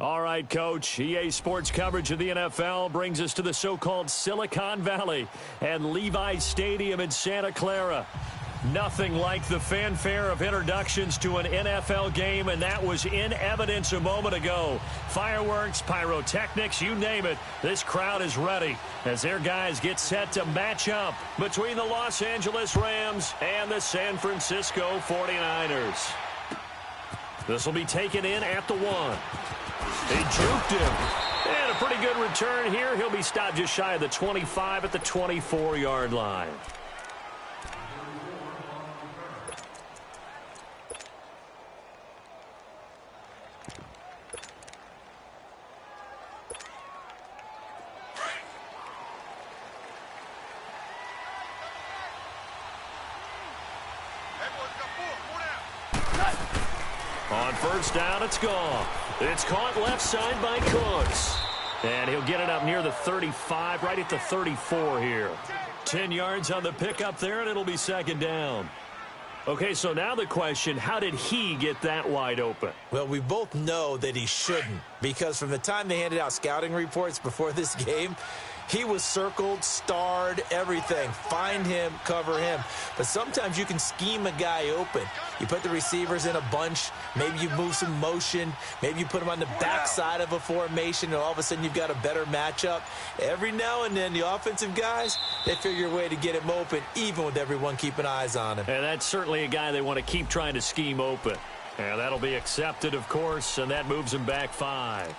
All right, Coach. EA Sports coverage of the NFL brings us to the so-called Silicon Valley and Levi's Stadium in Santa Clara. Nothing like the fanfare of introductions to an NFL game, and that was in evidence a moment ago. Fireworks, pyrotechnics, you name it. This crowd is ready as their guys get set to match up between the Los Angeles Rams and the San Francisco 49ers. This will be taken in at the 1. He juked him. And a pretty good return here. He'll be stopped just shy of the 25 at the 24-yard line. On first down, it's gone. It's caught left side by Cooks. And he'll get it up near the 35, right at the 34 here. 10 yards on the pickup there, and it'll be second down. Okay, so now the question, how did he get that wide open? Well, we both know that he shouldn't, because from the time they handed out scouting reports before this game, he was circled, starred, everything. Find him, cover him. But sometimes you can scheme a guy open. You put the receivers in a bunch. Maybe you move some motion. Maybe you put them on the backside of a formation, and all of a sudden you've got a better matchup. Every now and then, the offensive guys, they figure a way to get him open, even with everyone keeping eyes on him. And that's certainly a guy they want to keep trying to scheme open. And that'll be accepted, of course, and that moves him back 5.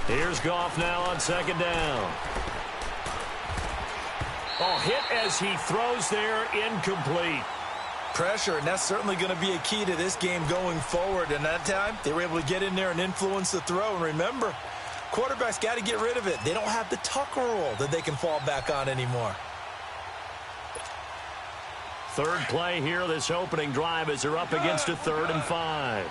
Here's Goff now on second down. Oh, hit as he throws there, incomplete. Pressure, and that's certainly going to be a key to this game going forward. And that time, they were able to get in there and influence the throw. And remember, quarterbacks got to get rid of it. They don't have the tuck rule that they can fall back on anymore. Third play here, this opening drive, as they're up against a 3rd and 5.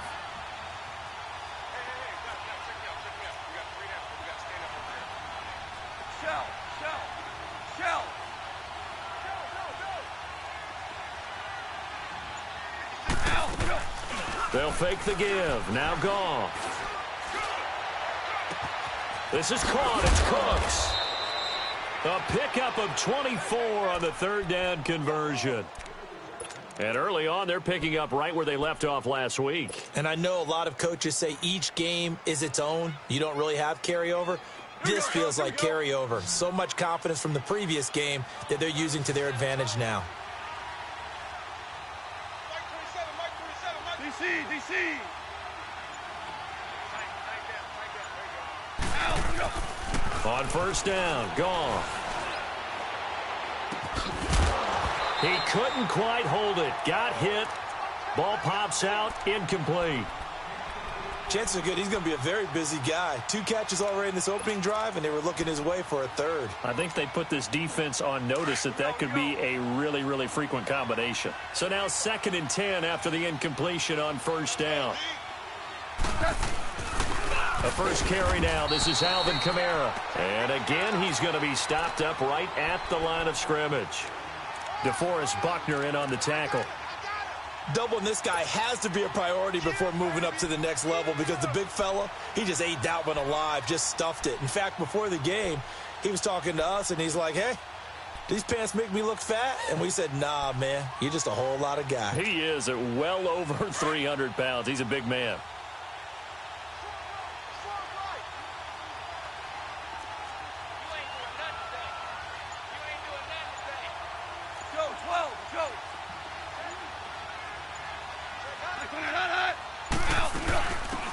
They'll fake the give. Now Goff. This is caught. It's Cooks. A pickup of 24 on the 3rd down conversion. And early on, they're picking up right where they left off last week. And I know a lot of coaches say each game is its own. You don't really have carryover. This feels like carryover. So much confidence from the previous game that they're using to their advantage now. DC. On first down, Goff. He couldn't quite hold it. Got hit. Ball pops out. Incomplete. Chances are good he's going to be a very busy guy. 2 catches already in this opening drive, and they were looking his way for a 3rd. I think they put this defense on notice that could be a really, really frequent combination. So now 2nd and 10 after the incompletion on first down. A first carry now. This is Alvin Kamara. And again, he's going to be stopped up right at the line of scrimmage. DeForest Buckner in on the tackle. Doubling this guy has to be a priority before moving up to the next level, because the big fella, he just ate that one alive, just stuffed it. In fact, before the game, he was talking to us, and he's like, hey, these pants make me look fat? And we said, nah, man, you're just a whole lot of guy. He is at well over 300 pounds. He's a big man.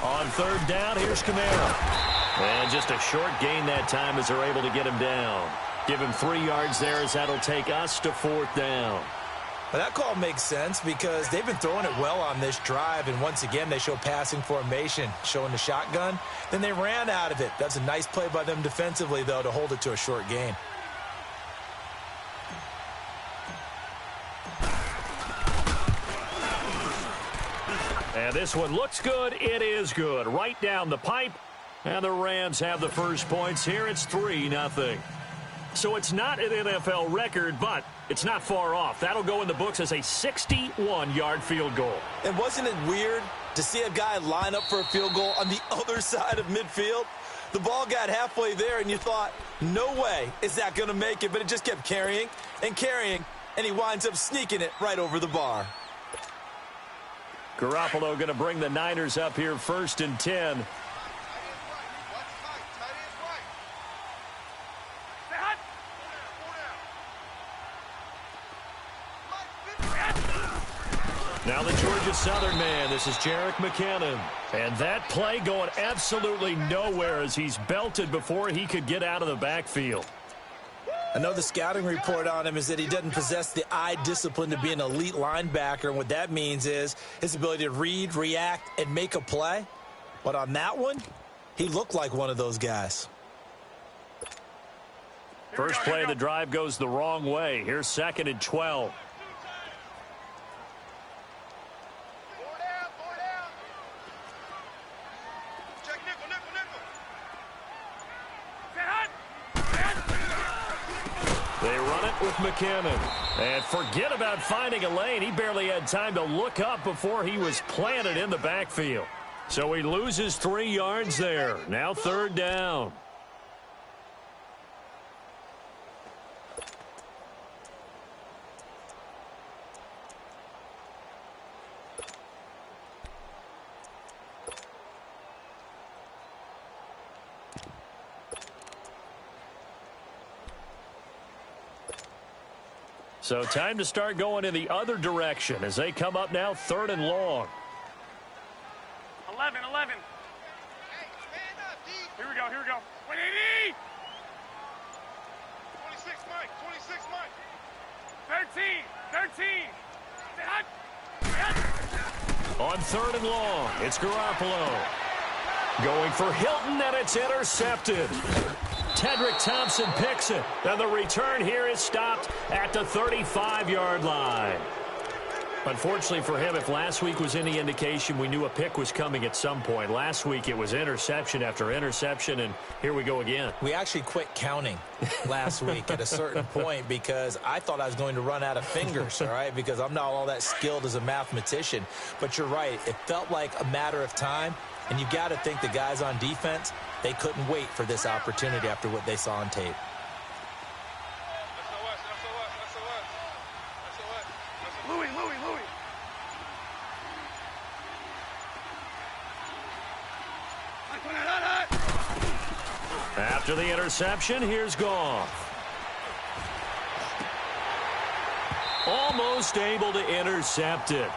On 3rd down, here's Kamara. And just a short gain that time as they're able to get him down. Give him 3 yards there as that'll take us to 4th down. Well, that call makes sense because they've been throwing it well on this drive, and once again, they show passing formation, showing the shotgun. Then they ran out of it. That's a nice play by them defensively, though, to hold it to a short gain. And this one looks good. It is good. Right down the pipe. And the Rams have the first points here. It's 3-0. So it's not an NFL record, but it's not far off. That'll go in the books as a 61-yard field goal. And wasn't it weird to see a guy line up for a field goal on the other side of midfield? The ball got halfway there, and you thought, no way is that going to make it. But it just kept carrying and carrying, and he winds up sneaking it right over the bar. Garoppolo going to bring the Niners up here 1st and 10. Now the Georgia Southern man. This is Jerick McKinnon. And that play going absolutely nowhere as he's belted before he could get out of the backfield. I know the scouting report on him is that he doesn't possess the eye discipline to be an elite linebacker. And what that means is his ability to read, react, and make a play. But on that one, he looked like one of those guys. First play of the drive goes the wrong way. Here's 2nd and 12. With McKinnon. And forget about finding a lane. He barely had time to look up before he was planted in the backfield. So he loses 3 yards there. Now 3rd down. So time to start going in the other direction as they come up now 3rd and long. 11. Hey, stand up, D. Here we go. 180. 26, Mike. 13. On 3rd and long, it's Garoppolo. Going for Hilton, and it's intercepted. Tedrick Thompson picks it, and the return here is stopped at the 35-yard line. Unfortunately for him, if last week was any indication, we knew a pick was coming at some point. Last week it was interception after interception, and here we go again. We actually quit counting last week at a certain point because I thought I was going to run out of fingers, all right, because I'm not all that skilled as a mathematician. But you're right. It felt like a matter of time, and you got to think the guys on defense, they couldn't wait for this opportunity after what they saw on tape. Louis. After the interception, here's Goff. Almost able to intercept it.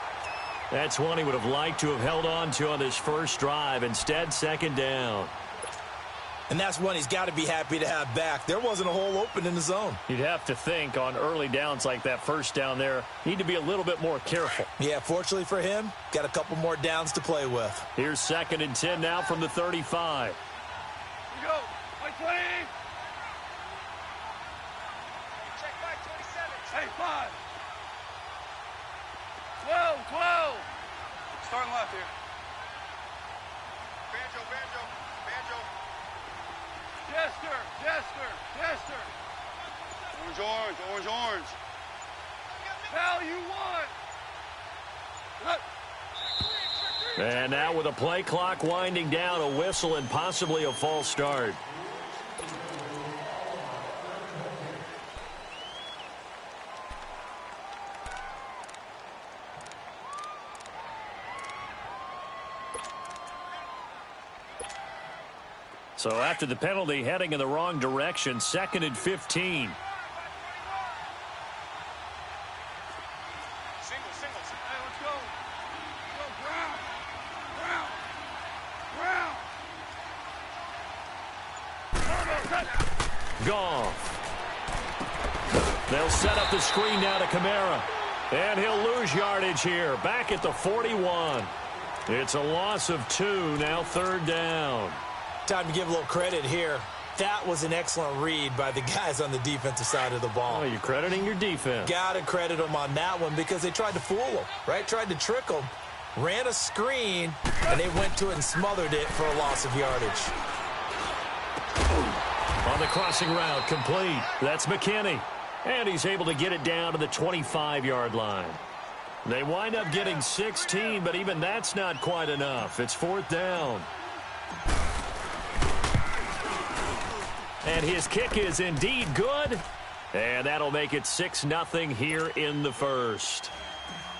That's one he would have liked to have held on to on this first drive. Instead, 2nd down. And that's one he's got to be happy to have back. There wasn't a hole open in the zone. You'd have to think on early downs like that first down there, need to be a little bit more careful. Yeah, fortunately for him, got a couple more downs to play with. Here's 2nd and 10 now from the 35. Here we go. 20. Check back 27. Hey, 5. 12. Starting left here. Banjo. Jester. Orange. Hell, you won. And now with a play clock winding down, a whistle and possibly a false start. So after the penalty, heading in the wrong direction, 2nd and 15. Singles. Hey, let's go. Brown. Goff. They'll set up the screen now to Kamara. And he'll lose yardage here. Back at the 41. It's a loss of 2, now 3rd down. Time to give a little credit here. That was an excellent read by the guys on the defensive side of the ball. Oh, you're crediting your defense. Got to credit them on that one because they tried to fool them, right? Tried to trick them, ran a screen, and they went to it and smothered it for a loss of yardage. On the crossing route, complete. That's McKinney. And he's able to get it down to the 25-yard line. They wind up getting 16, but even that's not quite enough. It's 4th down. And his kick is indeed good. And that'll make it 6-0 here in the first.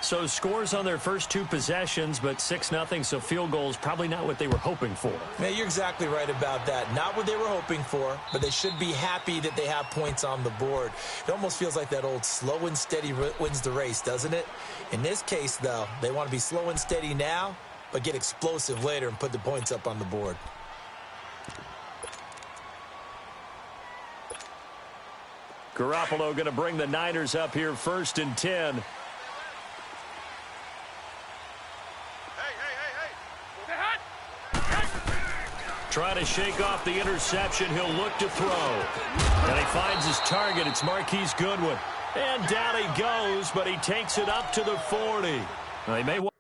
So scores on their first 2 possessions, but 6-0, so field goals probably not what they were hoping for. Man, you're exactly right about that. Not what they were hoping for, but they should be happy that they have points on the board. It almost feels like that old slow and steady wins the race, doesn't it? In this case, though, they want to be slow and steady now, but get explosive later and put the points up on the board. Garoppolo going to bring the Niners up here 1st and 10. Trying to shake off the interception. He'll look to throw. And he finds his target. It's Marquise Goodwin. And down he goes, but he takes it up to the 40. Now, he may want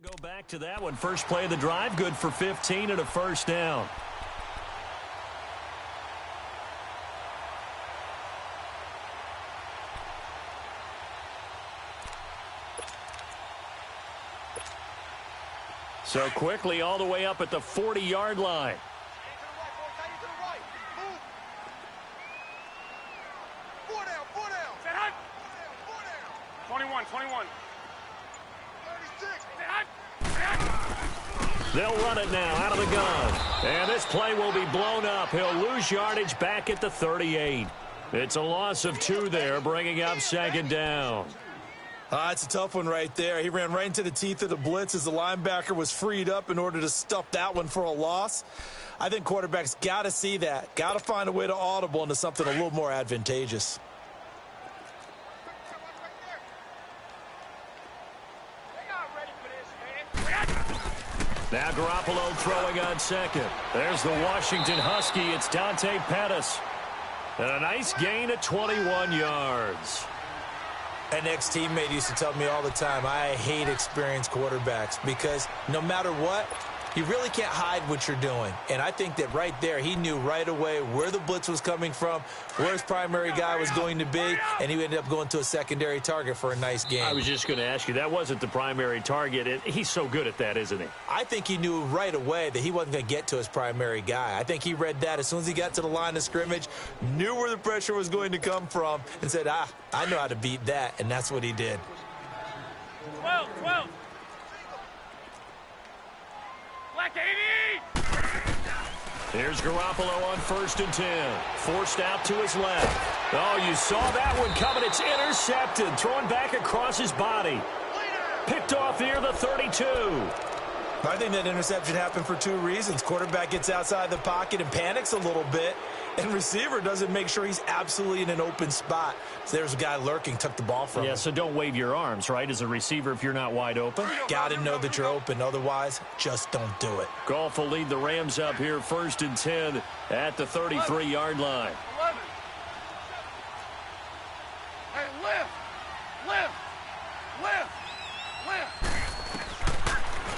to go back to that one. First play of the drive, good for 15 and a 1st down. So quickly all the way up at the 40-yard line. 21. They'll run it now out of the gun. And this play will be blown up. He'll lose yardage back at the 38. It's a loss of 2 there, bringing up 2nd down. It's a tough one right there. He ran right into the teeth of the blitz as the linebacker was freed up in order to stuff that one for a loss. I think quarterbacks got to see that. Got to find a way to audible into something a little more advantageous. Now Garoppolo throwing on 2nd. There's the Washington Husky. It's Dante Pettis. And a nice gain at 21 yards. An ex-teammate used to tell me all the time, I hate experienced quarterbacks because no matter what, you really can't hide what you're doing. And I think that right there, he knew right away where the blitz was coming from, where his primary guy was going to be, and he ended up going to a secondary target for a nice game. I was just going to ask you, that wasn't the primary target. He's so good at that, isn't he? I think he knew right away that he wasn't going to get to his primary guy. I think he read that as soon as he got to the line of scrimmage, knew where the pressure was going to come from, and said, I know how to beat that, and that's what he did. 12. Black 80! Here's Garoppolo on 1st and 10. Forced out to his left. Oh, you saw that one coming. It's intercepted. Thrown back across his body. Picked off near the 32. I think that interception happened for 2 reasons. Quarterback gets outside the pocket and panics a little bit, and receiver doesn't make sure he's absolutely in an open spot. So there's a guy lurking, took the ball from him. Yeah, so don't wave your arms, right, as a receiver if you're not wide open. Got to know that you're open. Otherwise, just don't do it. Goff will lead the Rams up here 1st and 10 at the 33-yard line. 11. Hey, lift.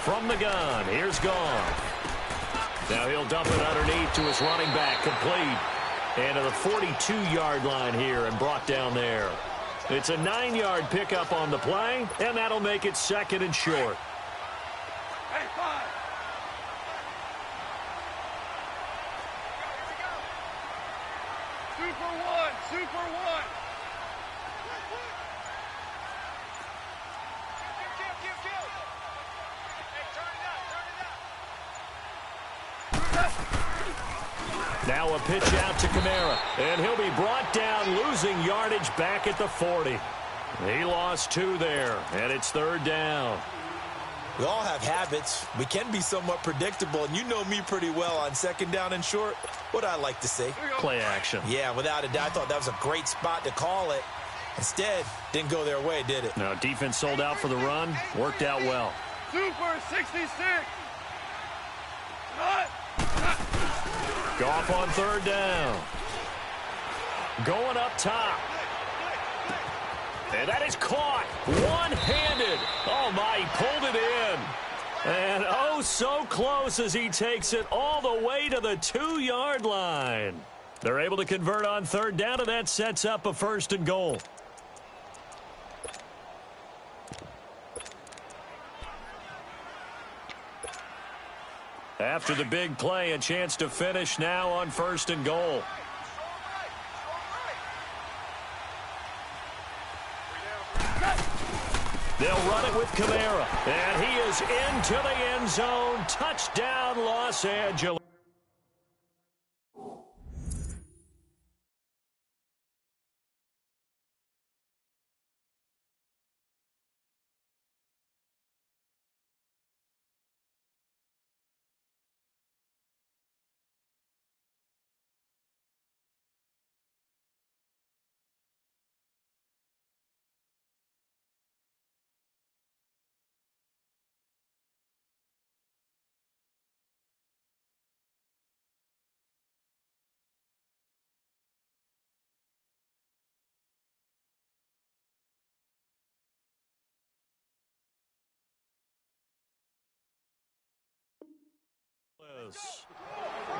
From the gun, here's Goff. Now he'll dump it underneath to his running back, complete. And to the 42-yard line here and brought down there. It's a 9-yard pickup on the play, and that'll make it 2nd and short. Hey, 5. Super one. Now a pitch out to Kamara, and he'll be brought down, losing yardage back at the 40. He lost 2 there, and it's 3rd down. We all have habits. We can be somewhat predictable, and you know me pretty well on 2nd down and short. What I like to say? Play action. Yeah, without a doubt, I thought that was a great spot to call it. Instead, didn't go their way, did it? No, defense sold out for the run. Worked out well. Super 66. Goff on 3rd down. Going up top. And that is caught. One-handed. Oh, my, he pulled it in. And oh, so close as he takes it all the way to the 2-yard line. They're able to convert on 3rd down, and that sets up a 1st and goal. After the big play, a chance to finish now on 1st and goal. They'll run it with Kamara, and he is into the end zone. Touchdown, Los Angeles.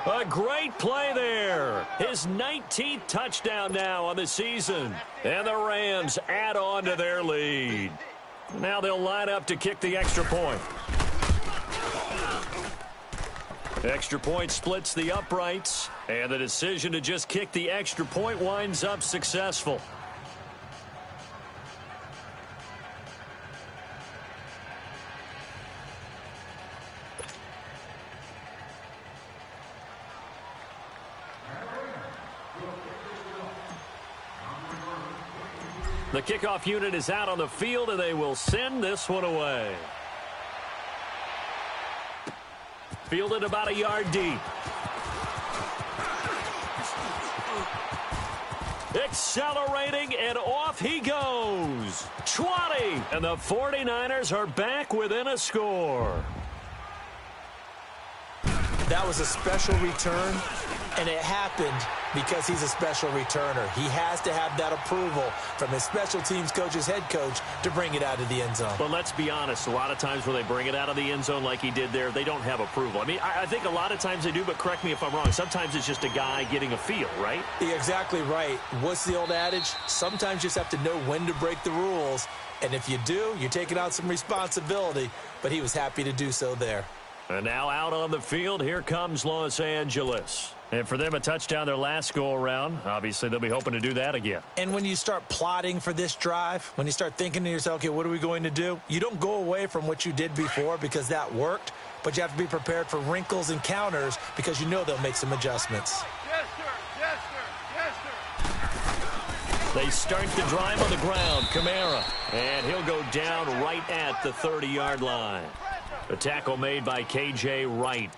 A great play there. His 19th touchdown now on the season. And the Rams add on to their lead. Now they'll line up to kick the extra point. Extra point splits the uprights. And the decision to just kick the extra point winds up successful. The kickoff unit is out on the field, and they will send this one away. Fielded about a yard deep. Accelerating, and off he goes. 20, and the 49ers are back within a score. That was a special return, and it happened because he's a special returner. He has to have that approval from his special teams coach's head coach to bring it out of the end zone. But let's be honest, a lot of times when they bring it out of the end zone like he did there, they don't have approval. I mean, I think a lot of times they do, but correct me if I'm wrong. Sometimes it's just a guy getting a feel, right? You're exactly right. What's the old adage? Sometimes you just have to know when to break the rules, and if you do, you're taking out some responsibility, but he was happy to do so there. And now out on the field, here comes Los Angeles. And for them, a touchdown their last go-around. Obviously, they'll be hoping to do that again. And when you start plotting for this drive, when you start thinking to yourself, okay, what are we going to do? You don't go away from what you did before because that worked, but you have to be prepared for wrinkles and counters because you know they'll make some adjustments. Yes, sir. Yes, sir. Yes, sir. They start the drive on the ground. Kamara. And he'll go down right at the 30-yard line. A tackle made by K.J. Wright.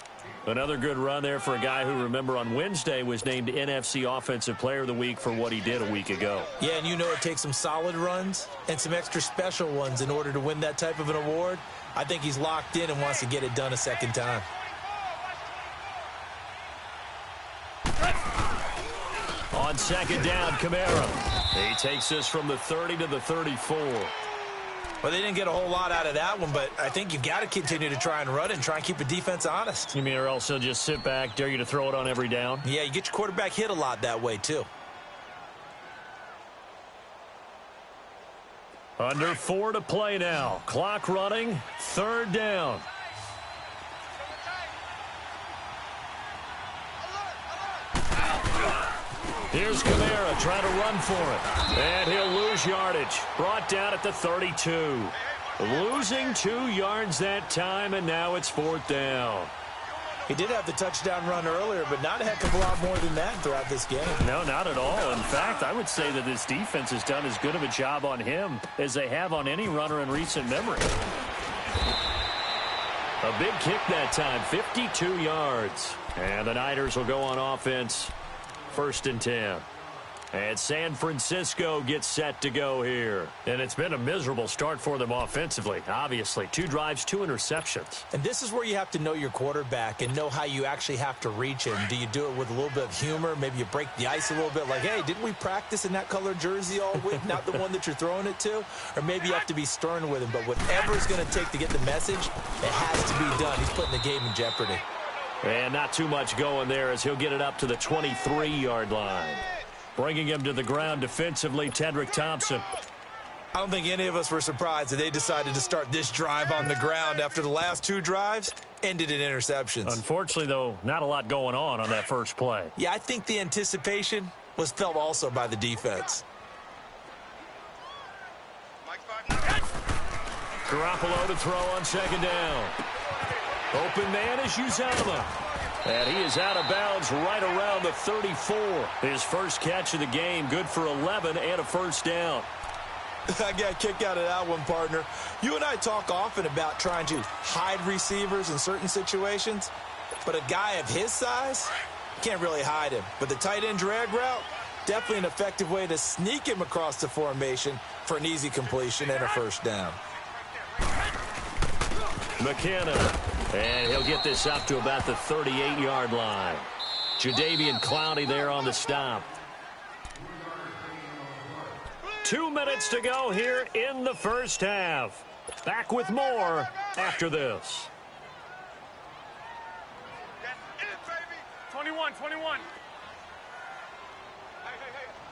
Another good run there for a guy who, remember, on Wednesday was named NFC Offensive Player of the Week for what he did a week ago. Yeah, and you know it takes some solid runs and some extra special ones in order to win that type of an award. I think he's locked in and wants to get it done a second time. On 2nd down, Kamara. He takes this from the 30 to the 34. Well, they didn't get a whole lot out of that one, but I think you've got to continue to try and run it and try and keep the defense honest. You mean or else he'll just sit back, dare you to throw it on every down? Yeah, you get your quarterback hit a lot that way, too. Under 4 to play now. Clock running. 3rd down. Here's Kamara trying to run for it. And he'll lose yardage. Brought down at the 32. Losing 2 yards that time, and now it's 4th down. He did have the touchdown run earlier, but not a heck of a lot more than that throughout this game. No, not at all. In fact, I would say that this defense has done as good of a job on him as they have on any runner in recent memory. A big kick that time, 52 yards. And the Niners will go on offense, 1st and 10. And San Francisco gets set to go here. And it's been a miserable start for them offensively. Obviously, 2 drives, 2 interceptions. And this is where you have to know your quarterback and know how you actually have to reach him. Do you do it with a little bit of humor? Maybe you break the ice a little bit like, hey, didn't we practice in that color jersey all week? Not the one that you're throwing it to? Or maybe you have to be stern with him. But whatever it's going to take to get the message, it has to be done. He's putting the game in jeopardy. And not too much going there as he'll get it up to the 23-yard line. Bringing him to the ground defensively, Tedrick Thompson. I don't think any of us were surprised that they decided to start this drive on the ground after the last 2 drives ended in interceptions. Unfortunately, though, not a lot going on that first play. Yeah, I think the anticipation was felt also by the defense. Garoppolo to throw on 2nd down. Open man is Uzomah. And he is out of bounds right around the 34. His first catch of the game, good for 11 and a 1st down. I got a kick out of that one, partner. You and I talk often about trying to hide receivers in certain situations, but a guy of his size, can't really hide him. But the tight end drag route, definitely an effective way to sneak him across the formation for an easy completion and a 1st down. McKenna, and he'll get this up to about the 38-yard line. Jadeveon Clowney there on the stop. 2 minutes to go here in the first half. Back with more after this. 21. Hey,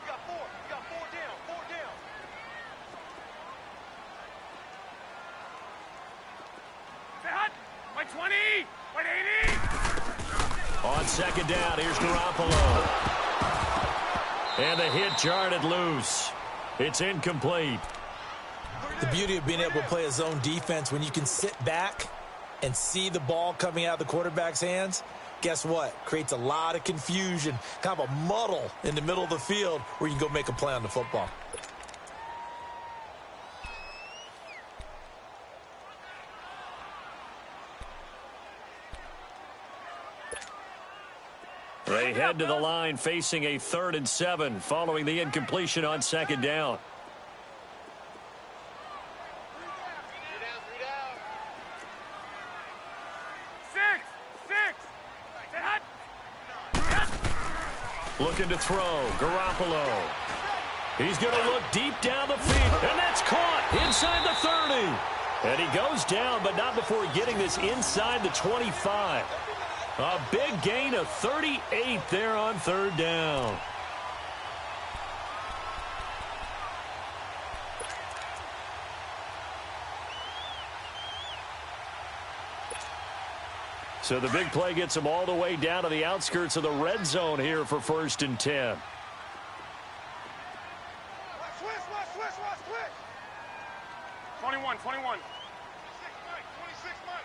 you got 4. You got 4 down. 4 down. Say hot. Wait 20. Wait 80. On 2nd down, here's Garoppolo. And the hit jarred loose. It's incomplete. The beauty of being able to play a zone defense when you can sit back and see the ball coming out of the quarterback's hands, guess what? Creates a lot of confusion, kind of a muddle in the middle of the field where you can go make a play on the football. They head to the line facing a 3rd and 7 following the incompletion on 2nd down. Looking to throw, Garoppolo. He's going to look deep down the field, and that's caught inside the 30. And he goes down, but not before getting this inside the 25. A big gain of 38 there on 3rd down. So the big play gets him all the way down to the outskirts of the red zone here for 1st and 10. Switch. 21. 26 Mike.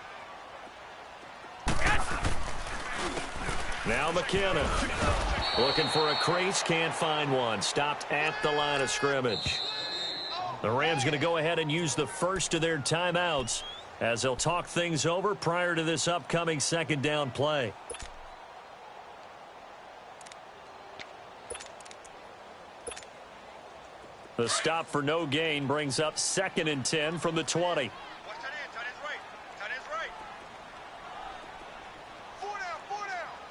Now McKenna looking for a crease, can't find one. Stopped at the line of scrimmage. The Rams going to go ahead and use the first of their timeouts as they'll talk things over prior to this upcoming 2nd down play. The stop for no gain brings up 2nd and 10 from the 20. Watch tight end's right. Tight end's right. 4 down.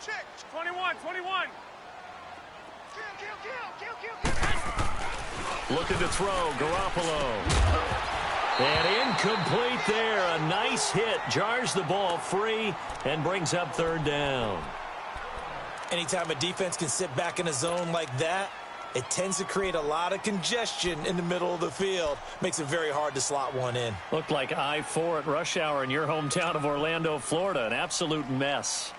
Check. 21. Kill. Looking to throw, Garoppolo. And incomplete there. A nice hit. Jars the ball free and brings up 3rd down. Anytime a defense can sit back in a zone like that, it tends to create a lot of congestion in the middle of the field. Makes it very hard to slot one in. Looked like I-4 at rush hour in your hometown of Orlando, Florida. An absolute mess.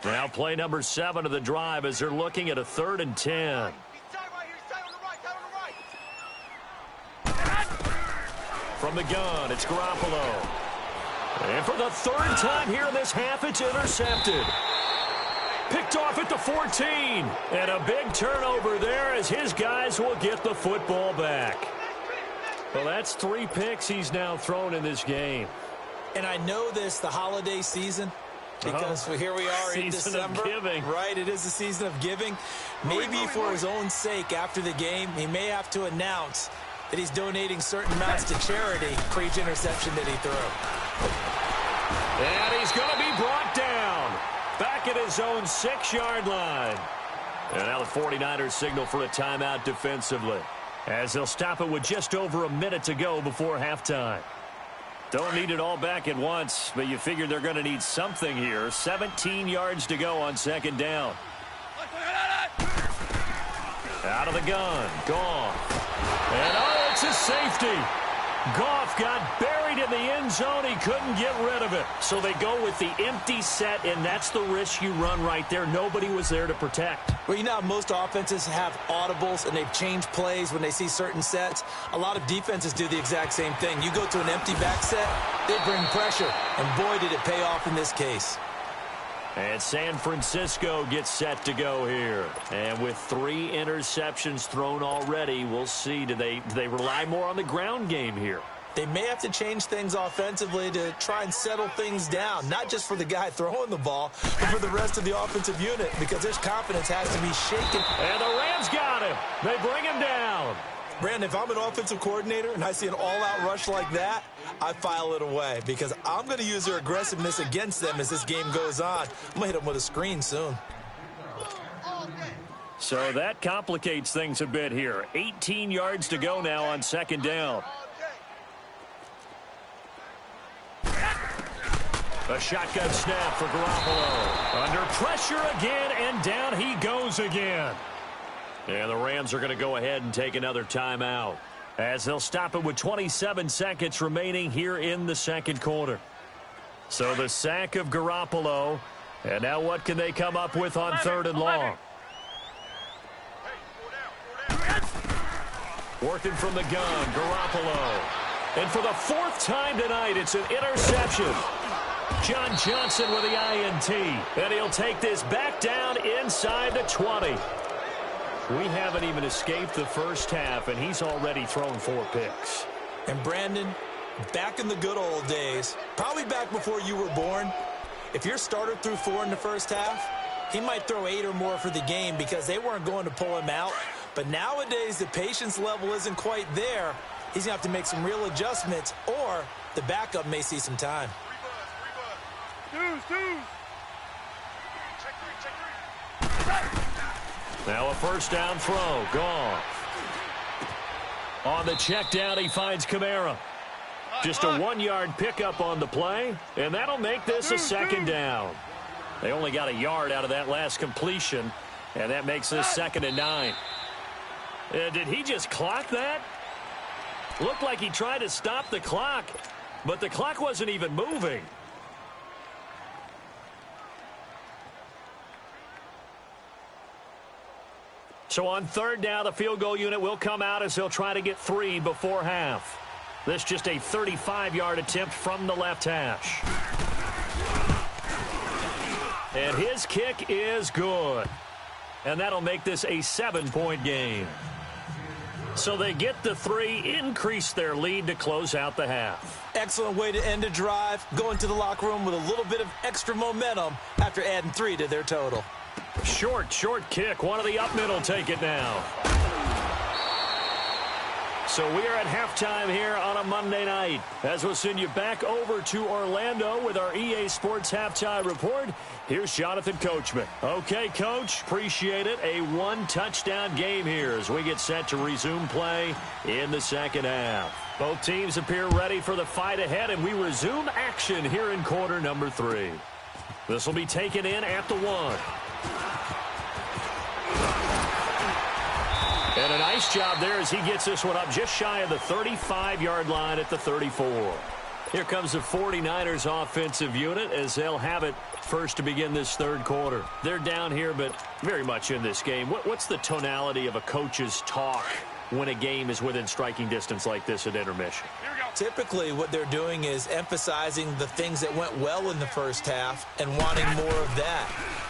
Now play number 7 of the drive as they're looking at a 3rd and 10. He's tight right here. He's tight on the right. From the gun, it's Garoppolo. And for the third time here in this half, it's intercepted. Picked off at the 14. And a big turnover there as his guys will get the football back. Well, that's 3 picks he's now thrown in this game. And I know this, the holiday season, because here we are in December. Season of giving. Right, it is the season of giving. Maybe for his own sake after the game, he may have to announce that he's donating certain amounts to charity for each interception that he threw. And he's going to be brought down back at his own 6-yard line. And now the 49ers signal for a timeout defensively, as they'll stop it with just over a minute to go before halftime. Don't need it all back at once, but you figure they're going to need something here. 17 yards to go on second down. Out of the gun, Goff. And oh, it's a safety. Goff got buried in the end zone. He couldn't get rid of it. So they go with the empty set, and that's the risk you run right there. Nobody was there to protect. Well, you know how most offenses have audibles and they've changed plays when they see certain sets? A lot of defenses do the exact same thing. You go to an empty back set, they bring pressure. And boy, did it pay off in this case. And San Francisco gets set to go here. And with 3 interceptions thrown already, we'll see. Do they rely more on the ground game here? They may have to change things offensively to try and settle things down, not just for the guy throwing the ball, but for the rest of the offensive unit, because their confidence has to be shaken. And the Rams got him. They bring him down. Brandon, if I'm an offensive coordinator and I see an all-out rush like that, I file it away because I'm going to use their aggressiveness against them as this game goes on. I'm going to hit them with a screen soon. So that complicates things a bit here. 18 yards to go now on second down. A shotgun snap for Garoppolo. Under pressure again, and down he goes again. And the Rams are going to go ahead and take another timeout, as they'll stop it with 27 seconds remaining here in the second quarter. So the sack of Garoppolo, and now what can they come up with on third and long? Working from the gun, Garoppolo. And for the 4th time tonight, it's an interception. John Johnson with the INT, and he'll take this back down inside the 20. We haven't even escaped the first half, and he's already thrown 4 picks. And Brandon, back in the good old days, probably back before you were born, if your starter threw 4 in the first half, he might throw 8 or more for the game because they weren't going to pull him out. But nowadays, the patience level isn't quite there. He's going to have to make some real adjustments, or the backup may see some time. Now a first down throw. Goff. On the check down, he finds Kamara. Just a 1-yard pickup on the play, and that'll make this a second down. They only got a yard out of that last completion, and that makes this 2nd and 9. Did he just clock that? Looked like he tried to stop the clock, but the clock wasn't even moving. So on third down, the field goal unit will come out as they'll try to get 3 before half. This just a 35-yard attempt from the left hash. And his kick is good. And that'll make this a 7-point game. So they get the 3, increase their lead to close out the half. Excellent way to end a drive, going to the locker room with a little bit of extra momentum after adding 3 to their total. Short kick. One of the up middle take it now. So we are at halftime here on a Monday night, as we'll send you back over to Orlando with our EA Sports Halftime Report. Here's Jonathan Coachman. Okay, Coach, appreciate it. A 1-touchdown game here as we get set to resume play in the second half. Both teams appear ready for the fight ahead, and we resume action here in quarter number 3. This will be taken in at the 1. And a nice job there as he gets this one up just shy of the 35-yard line at the 34. Here comes the 49ers offensive unit as they'll have it first to begin this third quarter. They're down here, but very much in this game. What's the tonality of a coach's talk when a game is within striking distance like this at intermission? Here we go. Typically, what they're doing is emphasizing the things that went well in the first half and wanting more of that.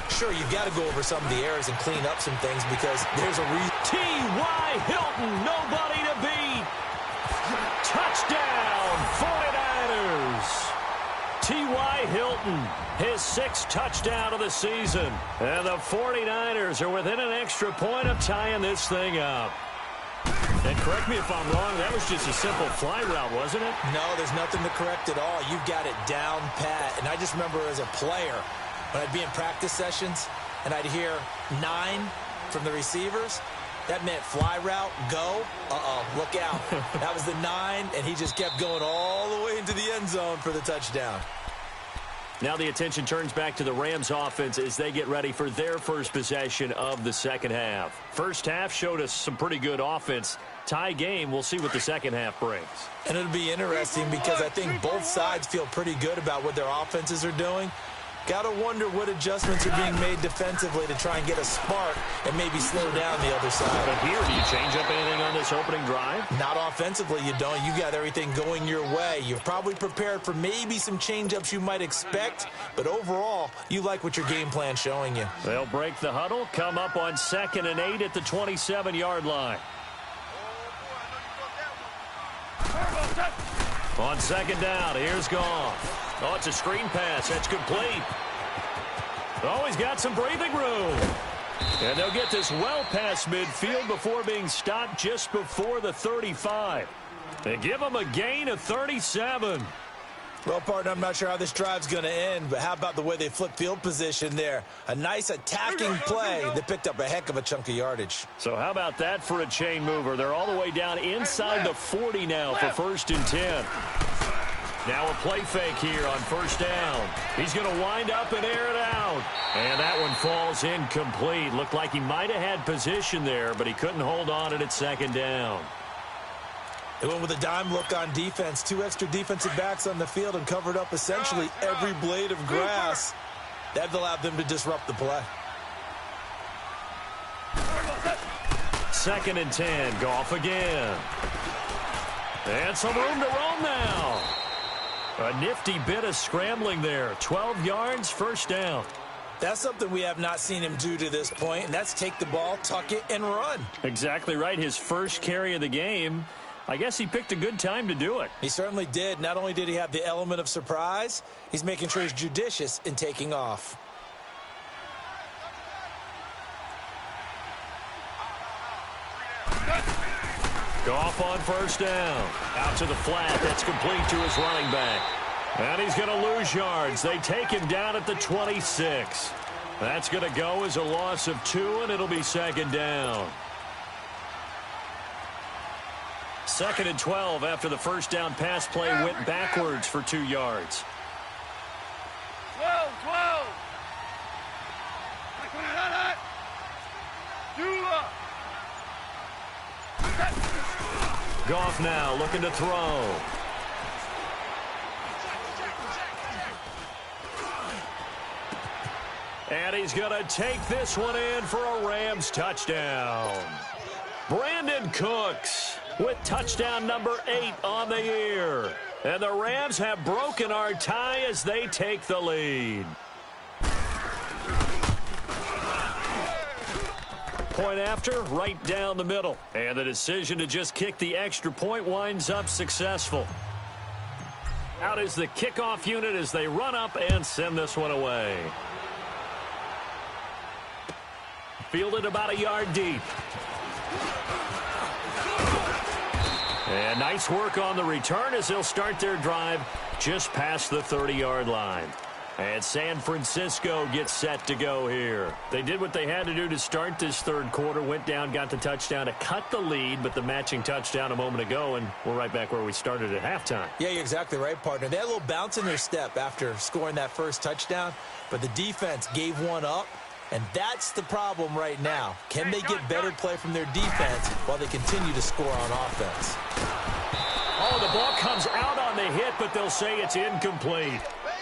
Sure, you've got to go over some of the errors and clean up some things because there's a reason. T.Y. Hilton, nobody to beat. Touchdown, 49ers. T.Y. Hilton, his 6th touchdown of the season. And the 49ers are within an extra point of tying this thing up. And correct me if I'm wrong, that was just a simple fly route, wasn't it? No, there's nothing to correct at all. You've got it down pat. And I just remember as a player, when I'd be in practice sessions and I'd hear 9 from the receivers, that meant fly route, go. Look out. That was the 9, and he just kept going all the way into the end zone for the touchdown. Now the attention turns back to the Rams offense as they get ready for their first possession of the second half. First half showed us some pretty good offense. Tie game, we'll see what the second half brings. And it'll be interesting because I think both sides feel pretty good about what their offenses are doing. Got to wonder what adjustments are being made defensively to try and get a spark and maybe slow down the other side. But here, do you change up anything on this opening drive? Not offensively, you don't. You got everything going your way. You've probably prepared for maybe some change-ups you might expect, but overall, you like what your game plan's showing you. They'll break the huddle, come up on 2nd and 8 at the 27-yard line. On 2nd down, here's Goff. Oh, it's a screen pass. That's complete. Oh, he's got some breathing room. And they'll get this well past midfield before being stopped just before the 35. They give him a gain of 37. Well, partner, I'm not sure how this drive's going to end, but how about the way they flip field position there? A nice attacking play that picked up a heck of a chunk of yardage. So how about that for a chain mover? They're all the way down inside the 40 now for 1st and 10. Now a play fake here on 1st down. He's going to wind up and air it out. And that one falls incomplete. Looked like he might have had position there, but he couldn't hold on it at 2nd down. They went with a dime look on defense. 2 extra defensive backs on the field and covered up essentially every blade of grass. That allowed them to disrupt the play. 2nd and 10. Goff again. And some room to roam now. A nifty bit of scrambling there. 12 yards, 1st down. That's something we have not seen him do to this point, and that's take the ball, tuck it, and run. Exactly right. His first carry of the game. I guess he picked a good time to do it. He certainly did. Not only did he have the element of surprise, he's making sure he's judicious in taking off. Goff on 1st down. Out to the flat. That's complete to his running back. And he's going to lose yards. They take him down at the 26. That's going to go as a loss of 2, and it'll be 2nd down. 2nd and 12 after the 1st down pass play went backwards for 2 yards. 12. Goff now looking to throw. And he's going to take this one in for a Rams touchdown. Brandon Cooks with touchdown number 8 on the year. And the Rams have broken our tie as they take the lead. Point after, right down the middle. And the decision to just kick the extra point winds up successful. Out is the kickoff unit as they run up and send this one away. Fielded about a yard deep. And nice work on the return as they'll start their drive just past the 30-yard line. And San Francisco gets set to go here. They did what they had to do to start this 3rd quarter. Went down, got the touchdown to cut the lead, but the matching touchdown a moment ago, and we're right back where we started at halftime. Yeah, you're exactly right, partner. They had a little bounce in their step after scoring that first touchdown, but the defense gave one up, and that's the problem right now. Can they get better play from their defense while they continue to score on offense? Oh, the ball comes out on the hit, but they'll say it's incomplete.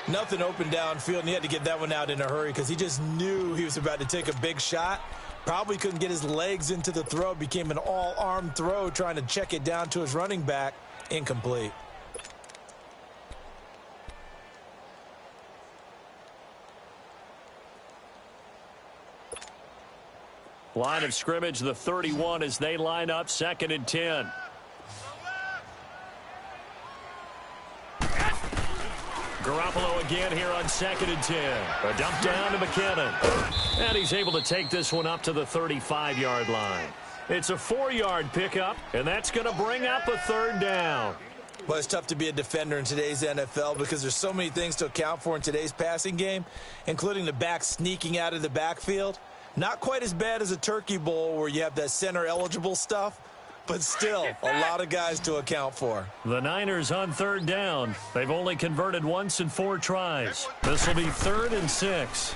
Nothing open downfield, and he had to get that one out in a hurry because he just knew he was about to take a big shot. Probably couldn't get his legs into the throw. Became an all-arm throw trying to check it down to his running back. Incomplete. Line of scrimmage, the 31 as they line up 2nd and 10. Garoppolo again here on 2nd and 10. A dump down to McKinnon. And he's able to take this one up to the 35-yard line. It's a 4-yard pickup, and that's going to bring up a 3rd down. Well, it's tough to be a defender in today's NFL because there's so many things to account for in today's passing game, including the back sneaking out of the backfield. Not quite as bad as a turkey bowl where you have that center-eligible stuff, but still a lot of guys to account for. The Niners on 3rd down. They've only converted once in 4 tries. This will be 3rd and 6.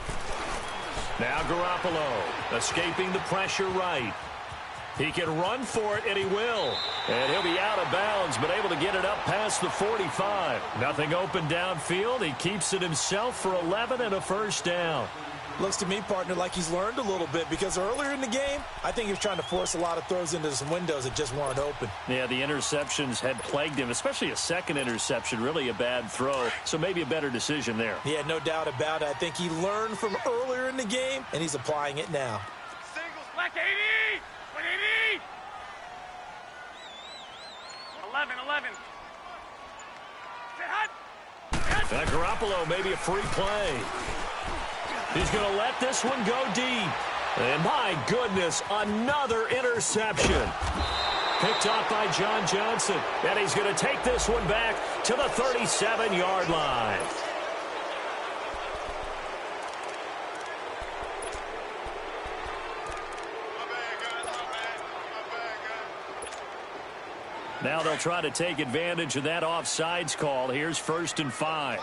Now Garoppolo escaping the pressure right. He can run for it, and he will. And he'll be out of bounds, but able to get it up past the 45. Nothing open downfield. He keeps it himself for 11 and a 1st down. Looks to me, partner, like he's learned a little bit because earlier in the game, I think he was trying to force a lot of throws into some windows that just weren't open. Yeah, the interceptions had plagued him, especially a 2nd interception, really a bad throw. So maybe a better decision there. Yeah, no doubt about it. I think he learned from earlier in the game, and he's applying it now. Singles, black 80! 180! 11. Stay hot! Now Garoppolo, maybe a free play. He's going to let this one go deep. And my goodness, another interception. Picked off by John Johnson. And he's going to take this one back to the 37-yard line. Now they'll try to take advantage of that offsides call. Here's 1st and 5.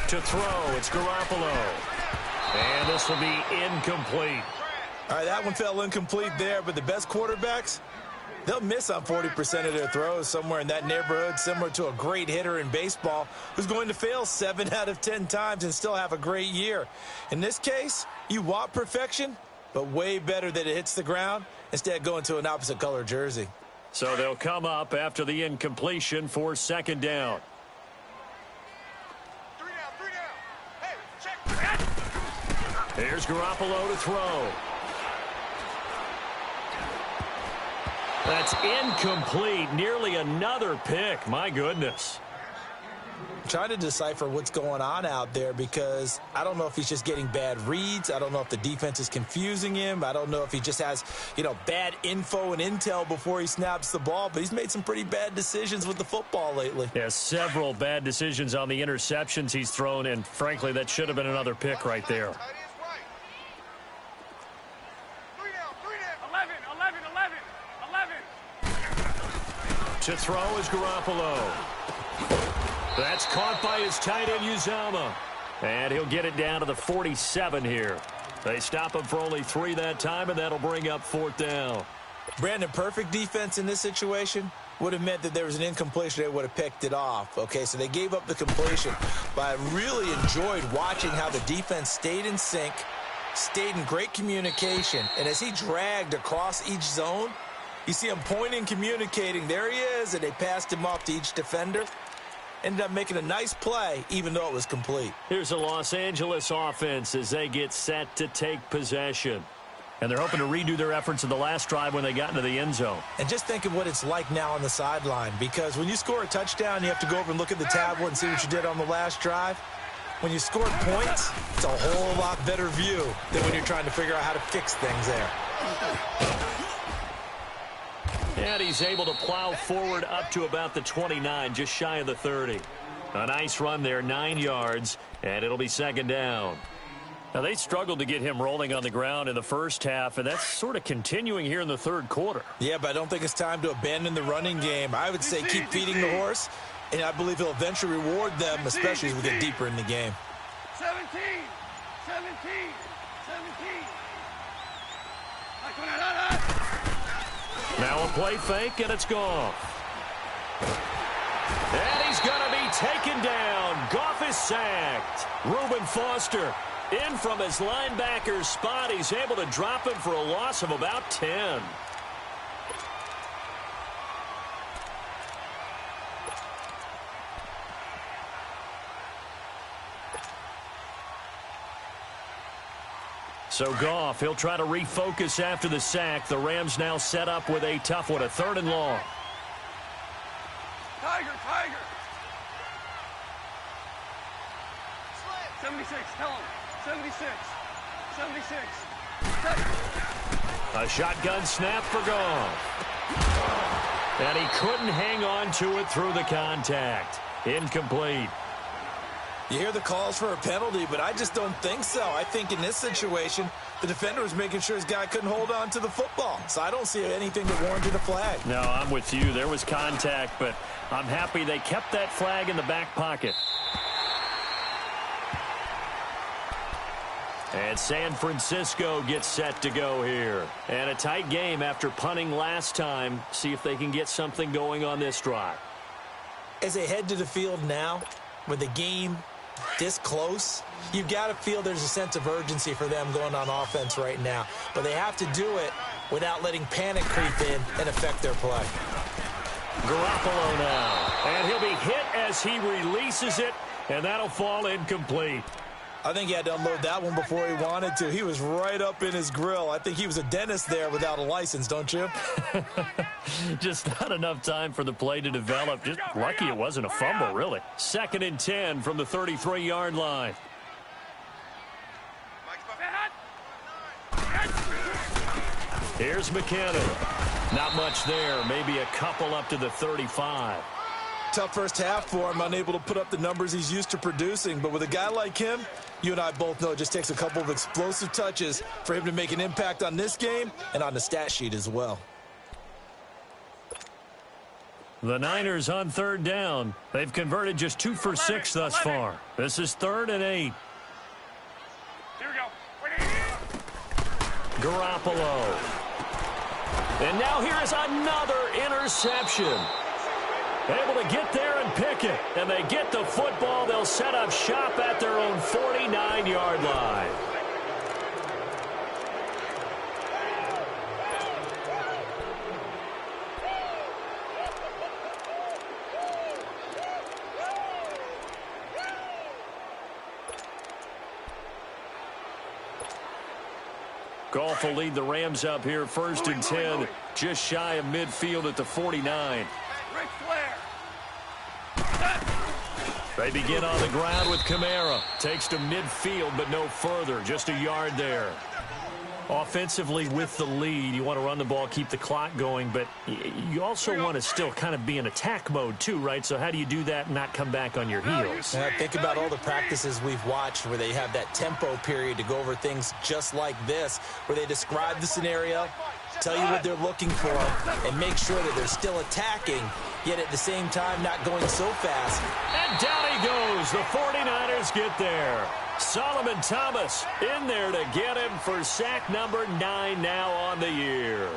To throw, it's Garoppolo. And this will be incomplete. All right, that one fell incomplete there, but the best quarterbacks, they'll miss on 40% of their throws somewhere in that neighborhood, similar to a great hitter in baseball who's going to fail 7 out of 10 times and still have a great year. In this case, you want perfection, but way better that it hits the ground instead of going to an opposite color jersey. So they'll come up after the incompletion for 2nd down. Here's Garoppolo to throw. That's incomplete. Nearly another pick. My goodness. Trying to decipher what's going on out there because I don't know if he's just getting bad reads. I don't know if the defense is confusing him. I don't know if he just has, bad info and intel before he snaps the ball. But he's made some pretty bad decisions with the football lately. Yeah, several bad decisions on the interceptions he's thrown. And frankly, that should have been another pick right there. 11. To throw is Garoppolo. That's caught by his tight end, Uzama. And he'll get it down to the 47 here. They stop him for only 3 that time, and that'll bring up 4th down. Brandon, perfect defense in this situation would have meant that there was an incompletion. They would have picked it off. Okay, so they gave up the completion. But I really enjoyed watching how the defense stayed in sync, stayed in great communication. And as he dragged across each zone, you see him pointing, communicating. There he is, and they passed him off to each defender. Ended up making a nice play, even though it was complete. Here's the Los Angeles offense as they get set to take possession. And they're hoping to redo their efforts in the last drive when they got into the end zone. And just think of what it's like now on the sideline, because when you score a touchdown, you have to go over and look at the tablet and see what you did on the last drive. When you scored points, it's a whole lot better view than when you're trying to figure out how to fix things there. And he's able to plow forward up to about the 29, just shy of the 30. A nice run there, 9 yards, and it'll be 2nd down. Now, they struggled to get him rolling on the ground in the first half, and that's sort of continuing here in the 3rd quarter. Yeah, but I don't think it's time to abandon the running game. I would say keep feeding the horse, and I believe he'll eventually reward them, especially as we get deeper in the game. 17. Now a play fake, and it's gone. And he's going to be taken down. Goff is sacked. Reuben Foster in from his linebacker spot. He's able to drop him for a loss of about 10. So Goff, he'll try to refocus after the sack. The Rams now set up with a tough one, a 3rd and long. Tiger, Tiger. 76, tell him. 76. 76. A shotgun snap for Goff. And he couldn't hang on to it through the contact. Incomplete. You hear the calls for a penalty, but I just don't think so. I think in this situation, the defender was making sure his guy couldn't hold on to the football. So I don't see anything that warranted a flag. No, I'm with you. There was contact, but I'm happy they kept that flag in the back pocket. And San Francisco gets set to go here. And a tight game after punting last time. See if they can get something going on this drive. As they head to the field now, with the game this close, you've got to feel there's a sense of urgency for them going on offense right now. But they have to do it without letting panic creep in and affect their play. Garoppolo now. And he'll be hit as he releases it, and that'll fall incomplete. I think he had to unload that one before he wanted to. He was right up in his grill. I think he was a dentist there without a license, don't you? Just not enough time for the play to develop. Just lucky it wasn't a fumble, really. 2nd and 10 from the 33-yard line. Here's McKinnon. Not much there. Maybe a couple up to the 35. Tough first half for him, unable to put up the numbers he's used to producing. But with a guy like him, you and I both know it just takes a couple of explosive touches for him to make an impact on this game and on the stat sheet as well. The Niners on 3rd down. They've converted just 2 for 6 thus far. This is 3rd and 8. Here we go. Garoppolo. And now here is another interception. Able to get there and pick it. And they get the football. They'll set up shop at their own 49-yard line. Goff will lead the Rams up here 1st and 10, just shy of midfield at the 49. They begin on the ground with Kamara. Takes to midfield, but no further. Just a yard there. Offensively with the lead, you want to run the ball, keep the clock going, but you also want to still kind of be in attack mode too, right? So how do you do that and not come back on your heels? Think about all the practices we've watched where they have that tempo period to go over things just like this, where they describe the scenario, tell you what they're looking for, and make sure that they're still attacking, yet at the same time not going so fast. And down he goes. The 49ers get there. Solomon Thomas in there to get him for sack number 9 now on the year.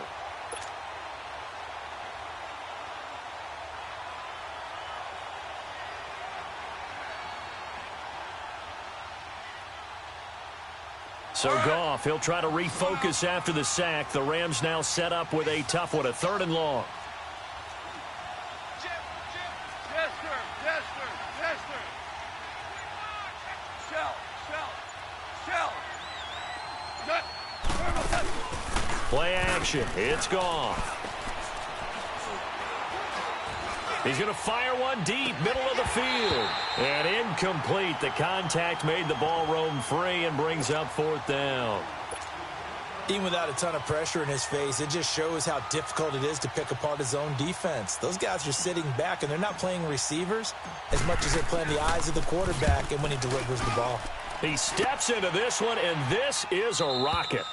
So Goff, he'll try to refocus after the sack. The Rams now set up with a tough one, a 3rd and long. Play action. It's Goff. He's going to fire one deep, middle of the field. And incomplete. The contact made the ball roam free and brings up 4th down. Even without a ton of pressure in his face, it just shows how difficult it is to pick apart his own defense. Those guys are sitting back, and they're not playing receivers as much as they're playing the eyes of the quarterback and when he delivers the ball. He steps into this one, and this is a rocket.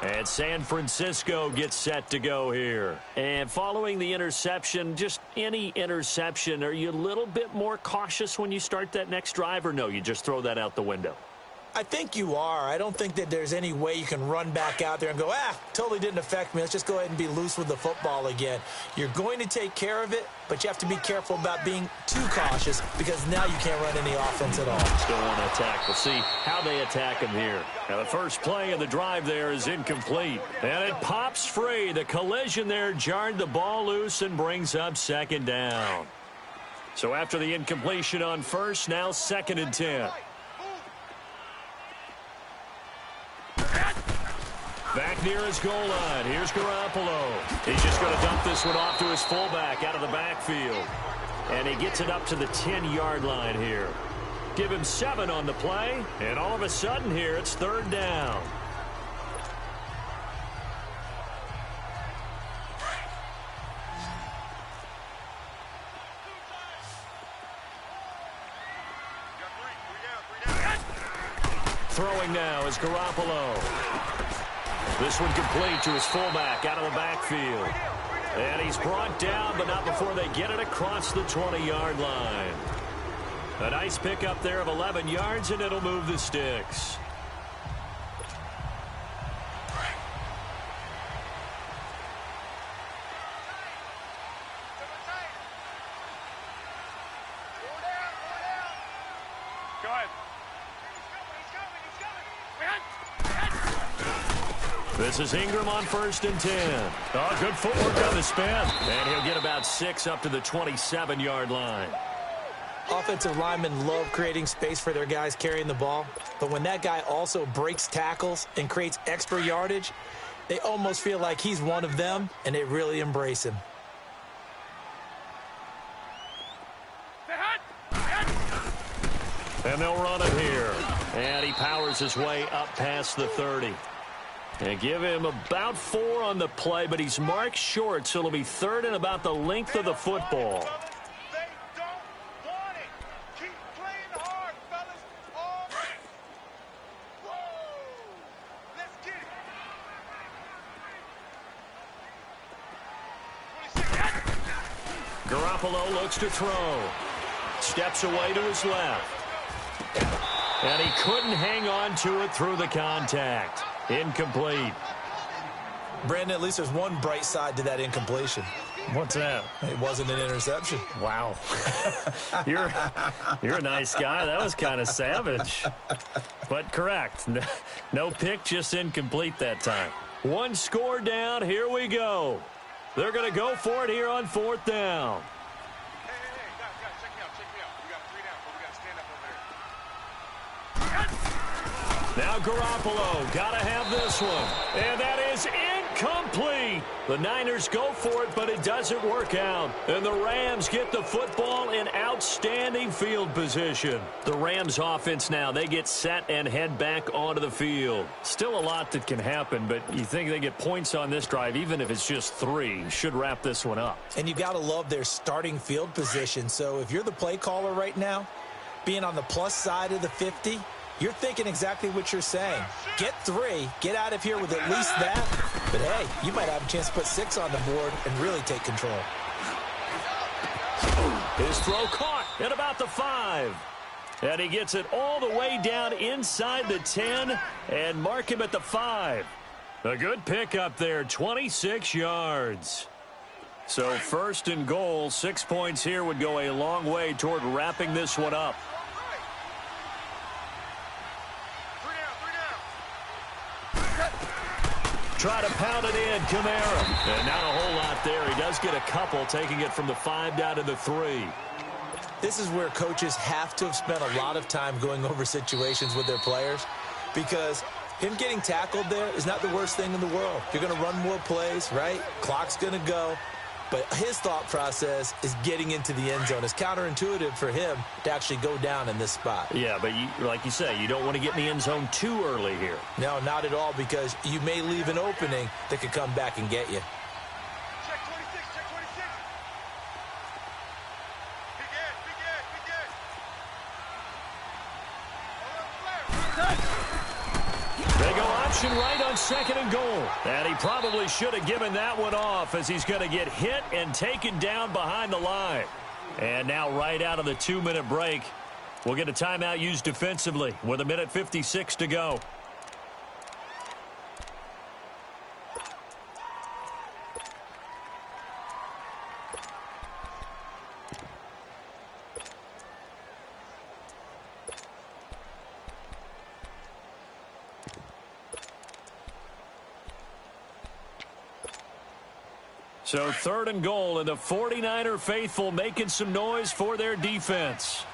And San Francisco gets set to go here. And following the interception, just any interception, are you a little bit more cautious when you start that next drive, or no, you just throw that out the window? I think you are. I don't think that there's any way you can run back out there and go, totally didn't affect me. Let's just go ahead and be loose with the football again. You're going to take care of it, but you have to be careful about being too cautious because now you can't run any offense at all. Still want to attack. We'll see how they attack him here. Now, the first play of the drive there is incomplete. And it pops free. The collision there jarred the ball loose and brings up second down. So after the incompletion on first, now 2nd and 10. Back near his goal line. Here's Garoppolo. He's just going to dump this one off to his fullback out of the backfield. And he gets it up to the 10-yard line here. Give him 7 on the play. And all of a sudden here, it's 3rd down. Throwing now is Garoppolo. This one complete to his fullback out of the backfield. And he's brought down, but not before they get it across the 20-yard line. A nice pickup there of 11 yards, and it'll move the sticks. Go ahead. This is Ingram on 1st and 10. Oh, good footwork on the spin. And he'll get about 6 up to the 27-yard line. Offensive linemen love creating space for their guys carrying the ball. But when that guy also breaks tackles and creates extra yardage, they almost feel like he's one of them, and they really embrace him. And they'll run it here. And he powers his way up past the 30. And give him about 4 on the play, but he's marked short, so it'll be 3rd and about the length of the football. They don't want it. Keep playing hard, fellas. All right. Whoa. Let's get it. Garoppolo looks to throw. Steps away to his left. And he couldn't hang on to it through the contact. Incomplete. Brandon, at least there's one bright side to that incompletion. What's that? It wasn't an interception. Wow. You're a nice guy. That was kind of savage. But correct. No pick, just incomplete that time. 1 score down. Here we go. They're going to go for it here on 4th down. Hey, guys, check me out. We got 3 down, but we got to stand up over there. Now Garoppolo, gotta have this one. And that is incomplete. The Niners go for it, but it doesn't work out. And the Rams get the football in outstanding field position. The Rams offense now, they get set and head back onto the field. Still a lot that can happen, but you think they get points on this drive, even if it's just 3, should wrap this one up. And you gotta love their starting field position. So if you're the play caller right now, being on the plus side of the 50, you're thinking exactly what you're saying. Get 3, get out of here with at least that. But, hey, you might have a chance to put 6 on the board and really take control. His throw caught at about the 5. And he gets it all the way down inside the 10 and mark him at the 5. A good pickup there, 26 yards. So 1st and goal, 6 points here would go a long way toward wrapping this one up. Try to pound it in, Kamara. And not a whole lot there. He does get a couple, taking it from the 5 down to the 3. This is where coaches have to have spent a lot of time going over situations with their players, because him getting tackled there is not the worst thing in the world. You're going to run more plays, right? Clock's going to go. But his thought process is getting into the end zone. It's counterintuitive for him to actually go down in this spot. Yeah, but like you say, you don't want to get in the end zone too early here. No, not at all, because you may leave an opening that could come back and get you. Check 26, check 26. They go option right on 2nd and goal. And he probably should have given that one off, as he's going to get hit and taken down behind the line. And now right out of the 2-minute break, We'll get a timeout used defensively with 1:56 to go. So 3rd and goal, and the 49er faithful making some noise for their defense.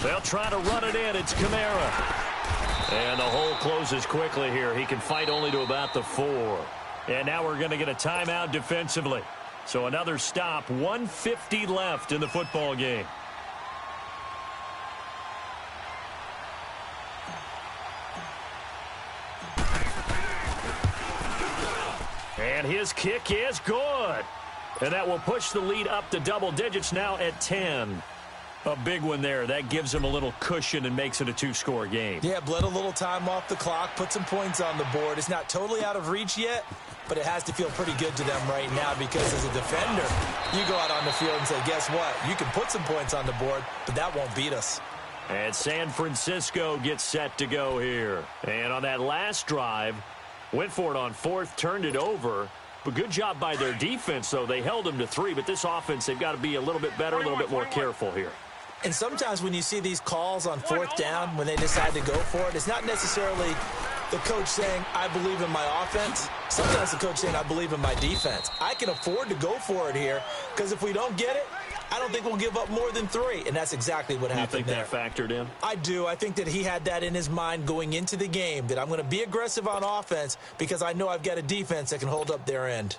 They'll try to run it in. It's Kamara. And the hole closes quickly here. He can fight only to about the 4. And now we're going to get a timeout defensively. So another stop, 1:50 left in the football game. And his kick is good. And that will push the lead up to double digits now at 10. A big one there. That gives him a little cushion and makes it a 2-score game. Yeah, bled a little time off the clock, put some points on the board. It's not totally out of reach yet, but it has to feel pretty good to them right now because as a defender, you go out on the field and say, guess what? You can put some points on the board, but that won't beat us. And San Francisco gets set to go here. And on that last drive, went for it on 4th, turned it over. But good job by their defense, though. They held them to 3, but this offense, they've got to be a little bit better, a little bit more careful here. And sometimes when you see these calls on 4th down, when they decide to go for it, it's not necessarily the coach saying, I believe in my offense. Sometimes the coach saying, I believe in my defense. I can afford to go for it here because if we don't get it, I don't think we'll give up more than 3. And that's exactly what happened there. You think that factored in? I do. I think that he had that in his mind going into the game, that I'm going to be aggressive on offense because I know I've got a defense that can hold up their end.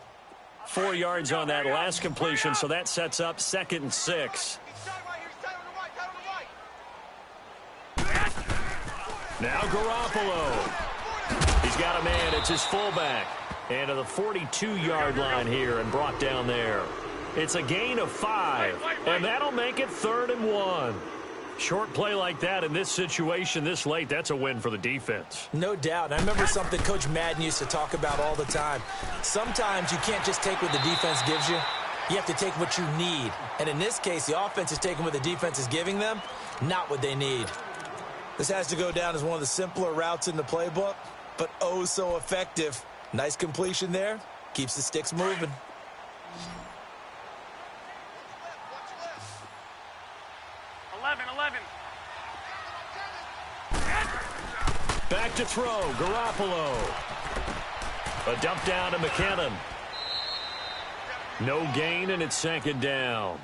4 yards on that last completion, so that sets up 2nd and 6. Now Garoppolo. He's got a man. It's his fullback. And to the 42-yard line here and brought down there. It's a gain of 5, and that'll make it 3rd and 1. Short play like that in this situation this late, that's a win for the defense. No doubt. I remember something Coach Madden used to talk about all the time. Sometimes you can't just take what the defense gives you. You have to take what you need. And in this case, the offense is taking what the defense is giving them, not what they need. This has to go down as one of the simpler routes in the playbook, but oh so effective. Nice completion there. Keeps the sticks moving. Back to throw, Garoppolo. A dump down to McKinnon. No gain, and it's 2nd down.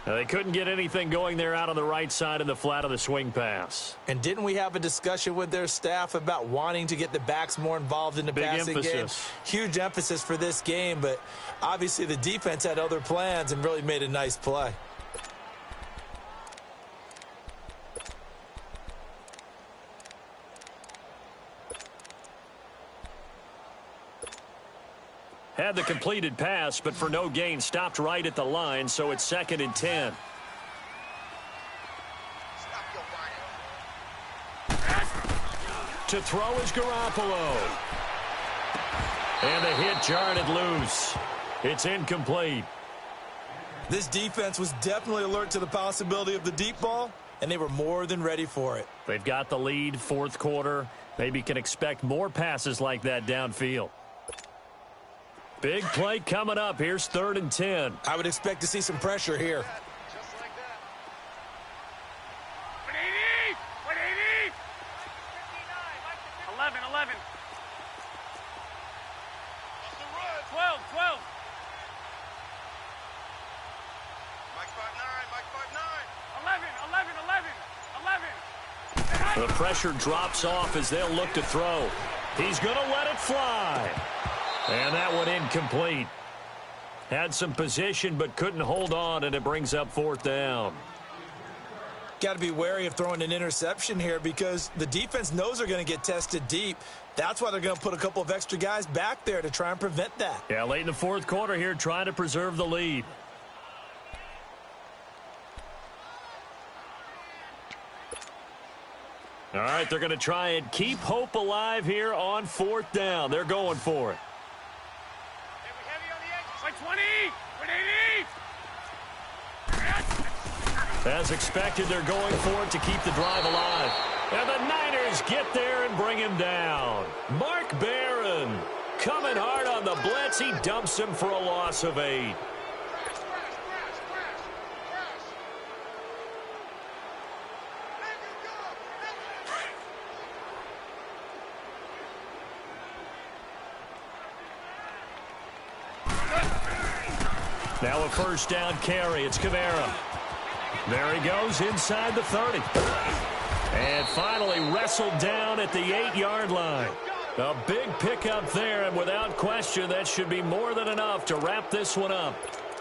Now, they couldn't get anything going there out on the right side in the flat of the swing pass. And didn't we have a discussion with their staff about wanting to get the backs more involved in the passing game? Huge emphasis for this game, but obviously the defense had other plans and really made a nice play. Had the completed pass, but for no gain, stopped right at the line, so it's 2nd and 10. To throw is Garoppolo. And the hit jarred it loose. It's incomplete. This defense was definitely alert to the possibility of the deep ball, and they were more than ready for it. They've got the lead, 4th quarter. Maybe can expect more passes like that downfield. Big play coming up. Here's 3rd and 10. I would expect to see some pressure here. Just like that. 180! 180! 11. 12. Mike 5'9", 11. The pressure drops off as they'll look to throw. He's going to let it fly. And that one incomplete. Had some position but couldn't hold on, and it brings up 4th down. Got to be wary of throwing an interception here because the defense knows they're going to get tested deep. That's why they're going to put a couple of extra guys back there to try and prevent that. Yeah, late in the 4th quarter here, trying to preserve the lead. All right, they're going to try and keep hope alive here on 4th down. They're going for it. Heavy on the edges. 20! 180! As expected, they're going for it to keep the drive alive. And the Niners get there and bring him down. Mark Barron coming hard on the blitz. He dumps him for a loss of 8. Now a first down carry. It's Kamara. There he goes inside the 30. And finally wrestled down at the 8-yard line. A big pickup there, and without question, that should be more than enough to wrap this one up.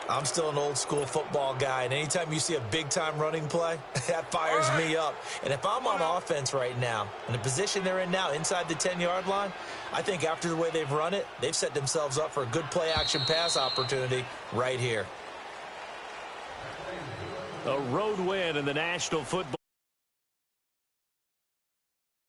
I'm still an old-school football guy, and anytime you see a big-time running play, that fires me up. And if I'm on offense right now, in the position they're in now, inside the 10-yard line, I think after the way they've run it, they've set themselves up for a good play-action pass opportunity right here. A road win in the National Football